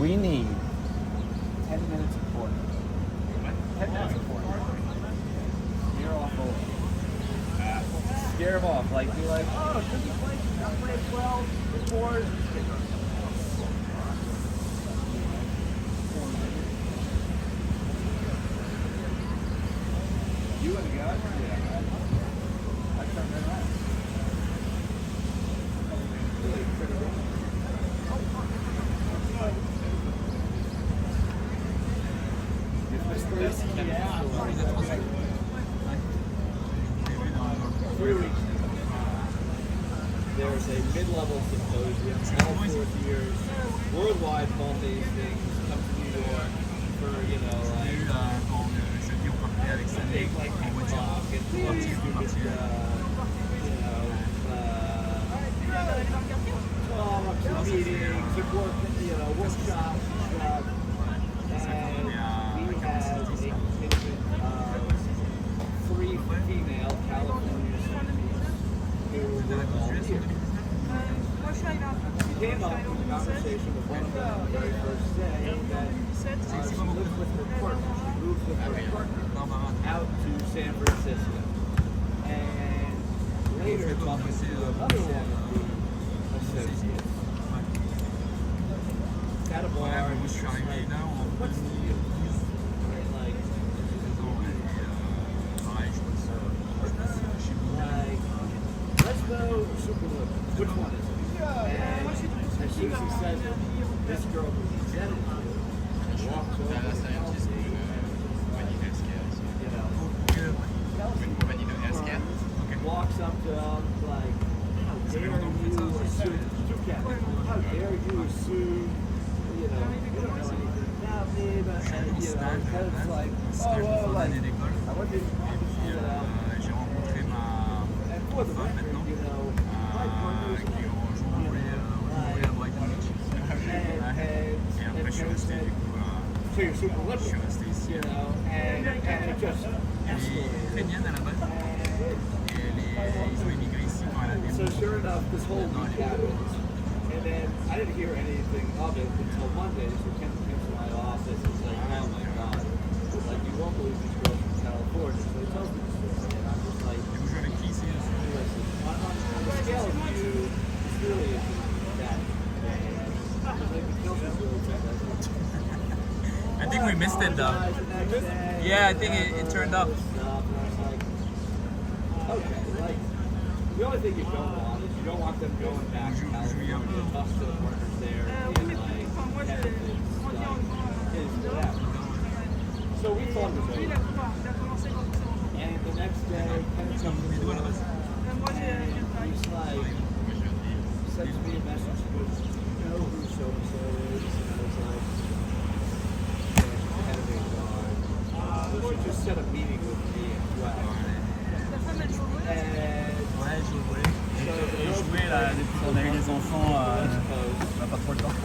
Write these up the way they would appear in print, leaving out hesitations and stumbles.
We need 10 minutes of porn. 10 minutes of porn. Scare off over. Scare them off. Like, be like, oh, this is like, I played 12 before. You and the guy? Yeah. I turned that on. There's a mid-level symposium, all 4th years, worldwide fall-based things, come to New York for, you know, like, big, like, talk and stupid, you know, talks and meetings and work, you know, workshops and stuff. And we had a contingent of 3 female California students who were all here. She came up with a conversation with one of them on the very first day that she lived with her partner. She moved with her partner out to San Francisco. And later talking to another one of the associates. At a bar, and was like, what's the deal? Right, like, let's go super little. Which one is it? And as soon as he says it, this girl who he said it to walks over and tells me, walks up to him like, how dare you assume, how dare you assume, you know, you don't know anything about me, but, and, you know, because it's like, oh, well, like, I want you to, you know, and for the record, you know, my partner's, so you're super liberal, you know, and it just escalated. So sure enough, this whole week happens, and then I didn't hear anything of it until Monday. So Ken comes to my office and is like, oh my god, like, you won't believe this girl from California. So he tells me the story, and I'm just like, listen, on the scale of you, this really isn't that bad. Like, the girl is really bad. I think we missed it though. Yeah, I think it turned up. Okay, like, the only thing you don't want is you don't want them going back to California, talk to the partners there, and like, is whatever. So we thought it was over. And the next day, Ken comes to us, and he's like, sends me a message, he goes, you know who so-and-so is? And I was like, we should just set a meeting with me and Bryan. Ouais, j'ai joué. J'ai joué là depuis qu'on a eu les enfants, on n'a pas trop le temps.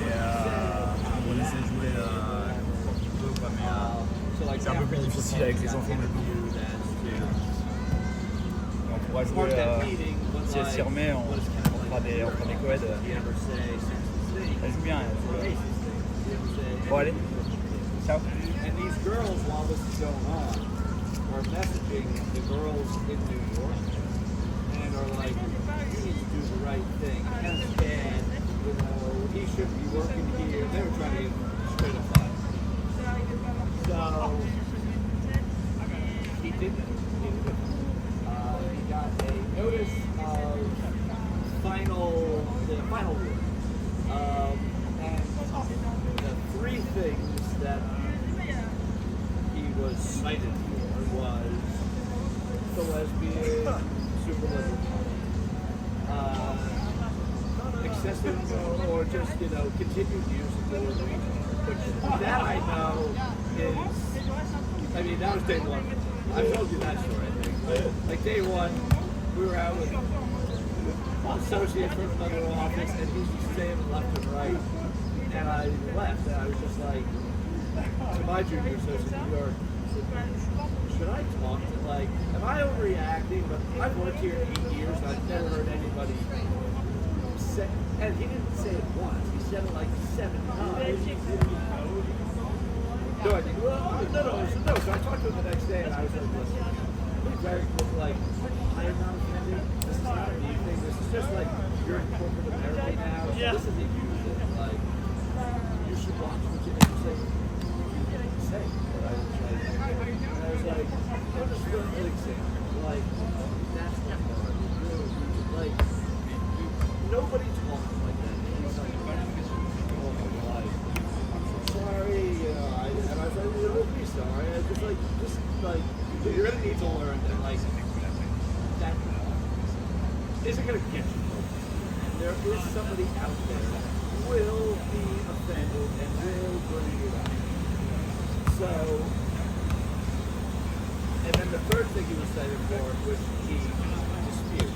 Et on essaie de jouer un petit peu, quoi, mais c'est un peu plus difficile avec les enfants maintenant. On pourra jouer, si elle s'y remet, on fera des coeds. Elle joue bien, elle. Bon, allez. Ciao. And these girls, while this is going on, are messaging the girls in New York and are like, you need to do the right thing. Ken's bad, you know, he shouldn't be working here. They were trying to get straight up on. So he didn't. He got a notice of the final rule. And the 3 things that he was cited for was the lesbian, super liberal, excessive or just, you know, continued use of the word region. Which that I know is, I mean, that was day 1. I've told you that story, I think. Like day 1, we were out with an associate from another office, and he's just saying left and right. And I left, and I was just like, to my junior associate in New York, should I talk to, like, am I overreacting? But I've worked here 8 years, and I've never heard anybody say, And he didn't say it once. He said it like 7 times. No, I think, well, no. So I talked to him the next day, and I was like, listen, please, Derek, look like, I am not offended. This is not a me thing. This is just like, you're in corporate America now. So this isn't you. Like, you should watch what you say. But I was like, I'm just really fixing. Like, that's not really, like, nobody talks like that. He's like, oh my God, I'm so sorry, you know, and I was like, don't be sorry. I was just like, you're gonna need to learn that, like, that isn't gonna get you focused. And there is somebody out there that will be offended and will bring it up. So, and then the third thing he was cited for was the dispute.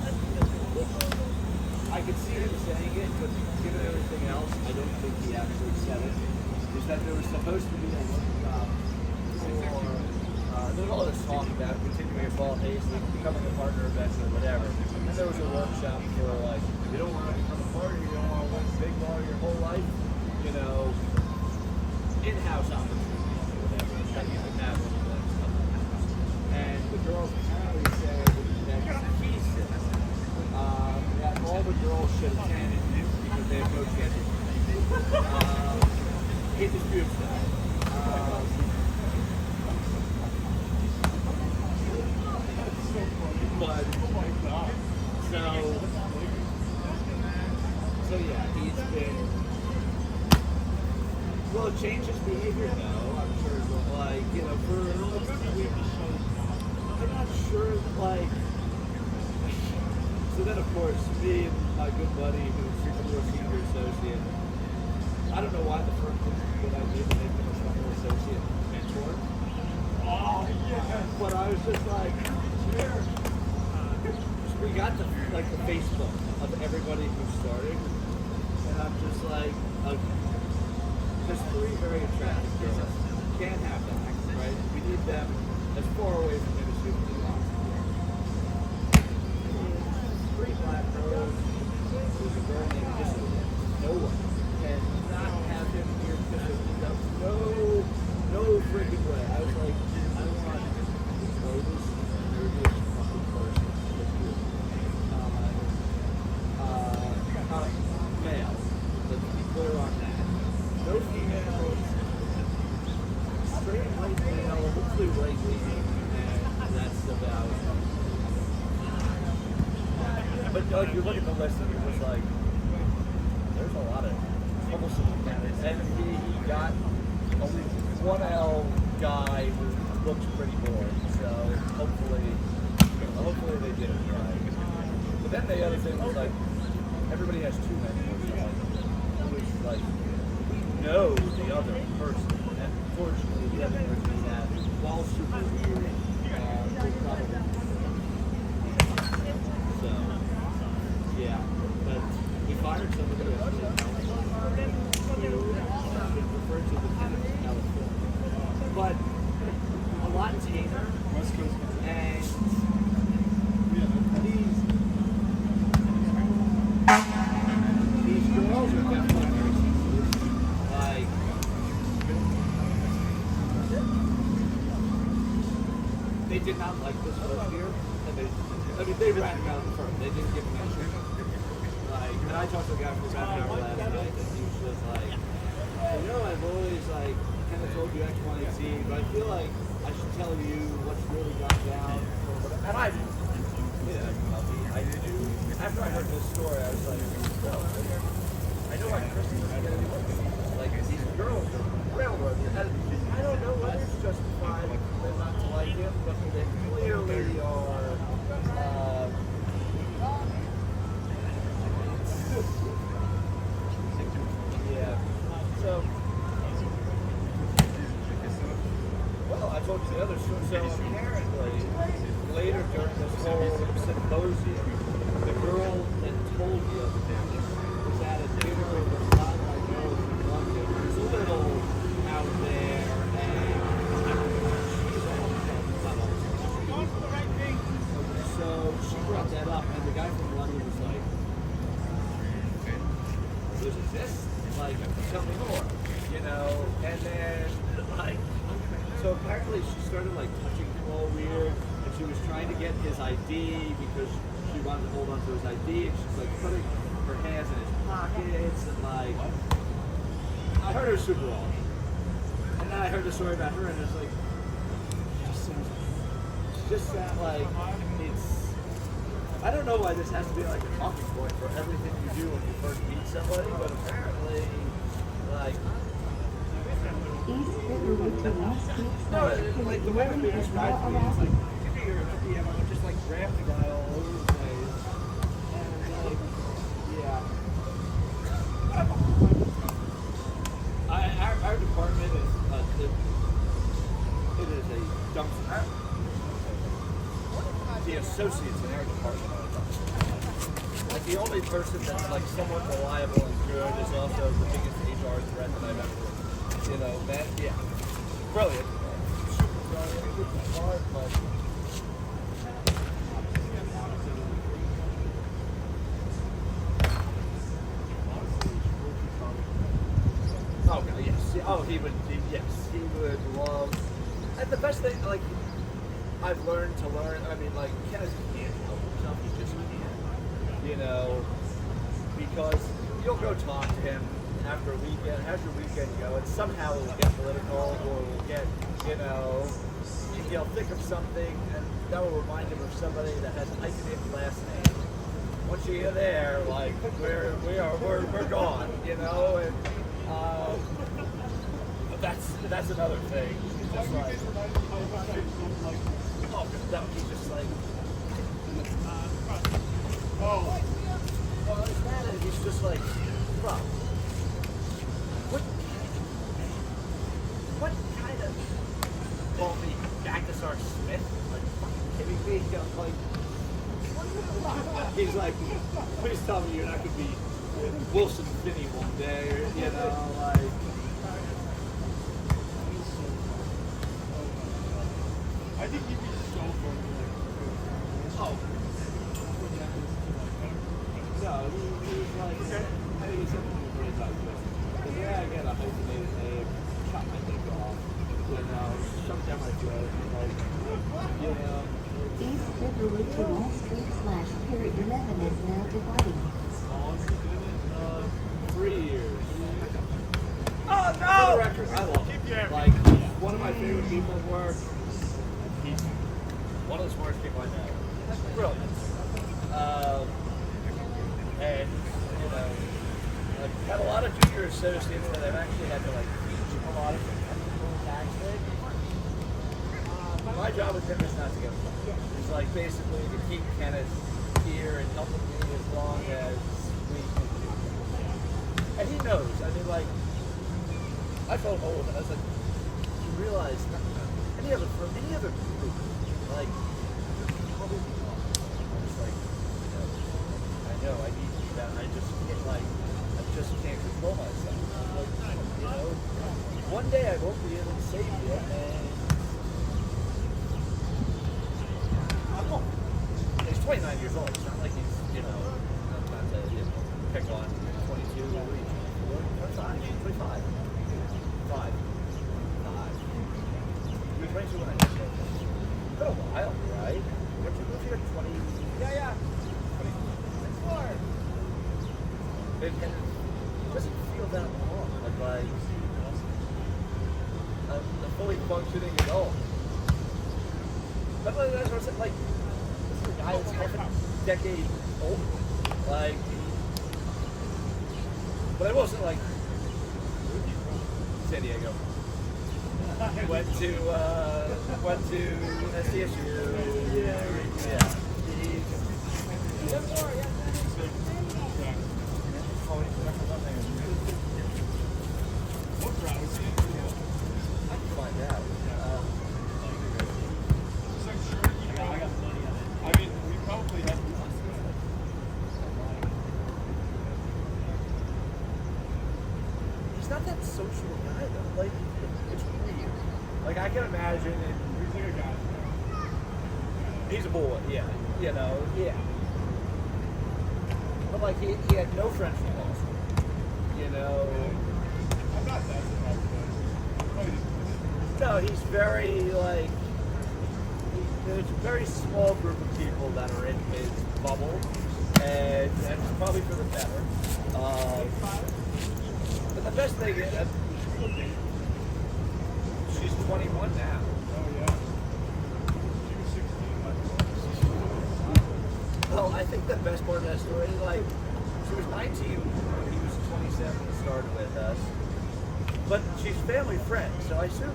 I could see him saying it, but given everything else, I don't think he actually said it. Is that there was supposed to be a workshop for, there's all this talk about continuing at Ball Hazley, becoming a partner eventually, whatever. And there was a workshop for, like, you don't want to become a partner, you don't want to win a big bar your whole life, you know, in-house opportunities or whatever, that you can have when you win stuff like that. And the girls apparently said that he said that all the girls should attend because they have no chance of winning. He disputes that. But, so yeah, he's been, well, it changed his behavior, though, I'm sure, but, like, you know, for a good week, I'm not sure, like, so then, of course, me and my good buddy, who's a senior associate, I don't know why the firm thinks it's a good idea to make him a senior associate mentor. Oh, yeah. But I was just like, we got the Facebook of everybody who started, and I'm just like, there's 3 very attractive girls. Can't have that, right? We need them as far away from industry as possible. 3 black girls. There's a girl named Missy. No one can not have him here because no freaking way. I was like, I want the coldest, nerdiest fucking person. Male. Let's be clear on that. No females. Straight white male, hopefully right leaning, and that's about. But like, you look at the list and you're just like, there's a lot of troublesome candidates. And he got only one L guy who looks pretty boring, so hopefully they did it right. But then the other thing was like, everybody has 2 mentors. It was like, we know the other person, and fortunately the other person we had, while super weird, was probably. So, yeah, but we fired somebody who was referred to the tenants in California. But a lot tamer, and these girls are definitely very sensitive. Like, they did not like this first year, and they ran around the firm. They didn't give me a shit. Like, and I talked to a guy from about an hour last night, and he was just like, you know, I've always, like, kind of told you X, Y, and Z, but I feel like I should tell you what's really gone down. And I do. After I heard this story, I was like, well, I know why Kristen is getting like, these girls are railroad. I don't know whether it's justified they're not to like him, but they clearly are. Yeah. So, well, I told you the other story. So apparently, later during this whole symposium, the girl that told you was at a dinner with a lot of my girls in London. It's a little out there, and she's so she brought that up, and the guy from London was like, like, tell me more, you know? And then, like, so apparently she started, like, touching him all weird, and she was trying to get his ID because she wanted to hold on to his ID, and she's, like, putting her hands in his pockets, and, like, I heard her super wrong. And then I heard the story about her, and it's like, just that, like, it's, I don't know why this has to be like a talking point for everything you do when you first meet somebody, but apparently, like, no, like the way it was described to me is like, you do your DM, I'm just like grab the guy all over the place, and like, yeah. Our department is, it is a dumpster. The associates in our department are a dumpster. Like the only person that's like somewhat reliable and good is also the biggest HR threat that I've ever, you know, met. Yeah, brilliant, super brilliant, good smart, but. Oh God, yes. Oh, he would. Yes, he would love. And the best thing, like, I've learned to learn. I mean, like, Kenneth can't help himself. He just can't. You know, because you'll go talk to him after a weekend. How's your weekend go? And somehow it'll get political, or we'll get, you know, he'll think of something, and that will remind him of somebody that has a hyphenated last name. Once you get there, like, we're gone. You know, and. That's another thing. It's just like, oh, that would be just like, oh, well, it's that, and he's just like, bro, what kind of, call me Magnus R. Smith? Like, fucking kidding me? Like, he's like, please tell me you're not going to be Wilson Finney one day, you know, like. I think he'd be so fun. Oh. No, he's like, I think he's something to bring up with. Because yeah, I get a hyphenated name, chop my dick off, you know, shove down my throat, like, you know. East River Route to Wall Street / Pier 11 is now dividing. How long have you been in? 3 years. Oh For the no! record, I love him. Like, one of my favorite people at work. He's one of the smartest people I know. That's brilliant. And, you know, I've had a lot of junior associates that I've actually had to, like, teach a lot of technical tax things. My job with him is not to get him. It's like basically to keep Kenneth here and helping me as long as we can do. And he knows. I mean, like, I told him, I was like, you realize any other group, like, probably I was like, I know, I need to do that. I just can't control myself. Like, you know, one day I won't be able to save you, and he's 29 years old. It's not like he's, you know, I'm not to, you know, pick on 22 or 25. 5. You were 22 when I met you. It's been a while, right? Weren't you like 20? Yeah. 24. It doesn't feel that long. Like a fully functioning adult. But that's what I said, like, this is a guy that's half a decade older. Like, but I wasn't like San Diego. Went to SDSU. Yeah. What route is he in? I can find out. It's like, sure, you know, I got money on it. I mean, we probably have to. He's not that social guy though. Like, it's weird. Like, I can imagine it. He's like a guy. He's a boy, yeah. You know, yeah. But like, he had no friends from law school. you know. I'm not that surprised. No, he's very like. There's a very small group of people that are in his bubble, and it's probably for the better. But the best thing is, she's 21 now. Oh yeah. She was 16. Well, I think the best part of that story is like, she was 19 when he was 27 and started with us. But she's family friend, so I assume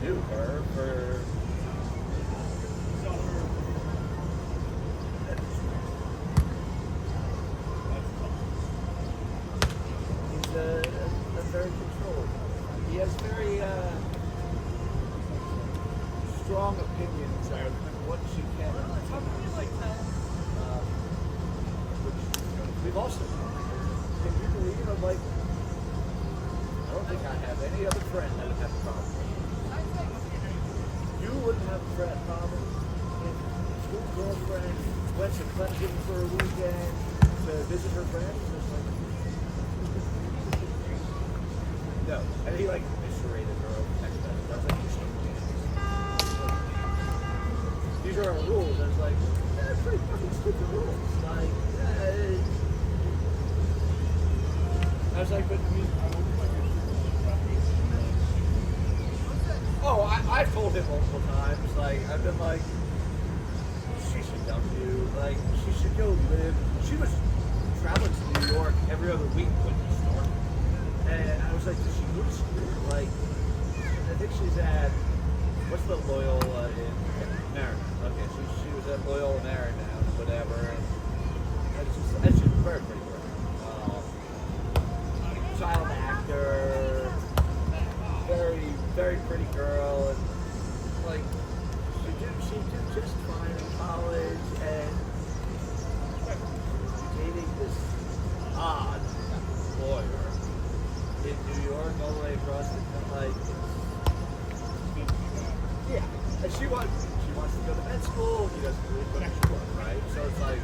he knew her for. He's a very controlled. He has very strong opinions on what she can and which we've also. Can you believe I'm like? I don't think I have any other friend that would have a problem. You wouldn't have a friend problem if your girlfriend went to Clemson for a weekend to visit her friends. It's like, no, and he like eviscerated her over text message. That's like these are our rules. I was like, that's pretty fucking stupid rules. Like, I was like, but I mean. Oh, I've told him multiple times, like, I've been like, she should dump you, like, she should go live. She was traveling to New York every other week when you started. And I was like, does she go to school? Like, I think she's at, what's the Loyola in Maryland? Okay, she was at Loyola Maryland, whatever. And she's very pretty girl. Child actor. Very, very pretty girl, and like she did just fine in college, and dating this odd lawyer in New York, all the way across the country. Like, yeah, and she wants to go to med school. He doesn't really put extra work, right? So it's like.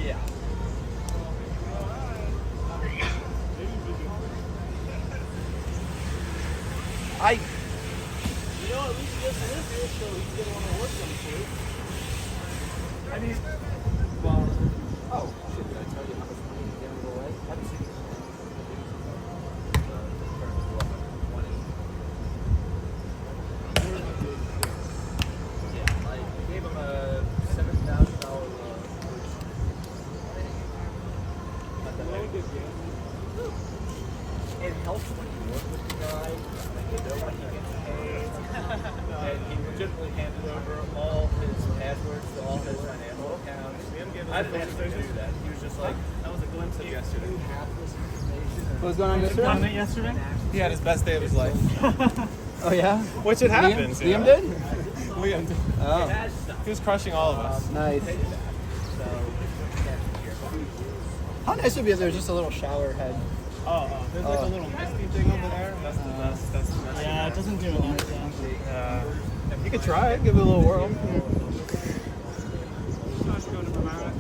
Yeah. You know, at least he doesn't live here, so he can get on a work one too. I mean, well, oh shit! Did I tell you how much money he gave away? I haven't seen it. Yeah, like I gave him a $7,000 loan, which it helps when you work with the guy and you know when he gets paid. And he legitimately handed over all his passwords to all his financial accounts. I didn't have to do that. He was just like, That was a glimpse of yesterday. you have this information. What was going on yesterday? Yesterday? He had his best day of his life. Oh yeah? Which it happens. you Liam know? did? Liam did. Oh, Has stuff. He was crushing all of us. nice. So, How nice would it be if there was just a little shower head? There's like a little misty thing over there. That's the best. That's the best. Yeah, it doesn't do anything. You could try it, give it a little whirl. Let's go to Bryan.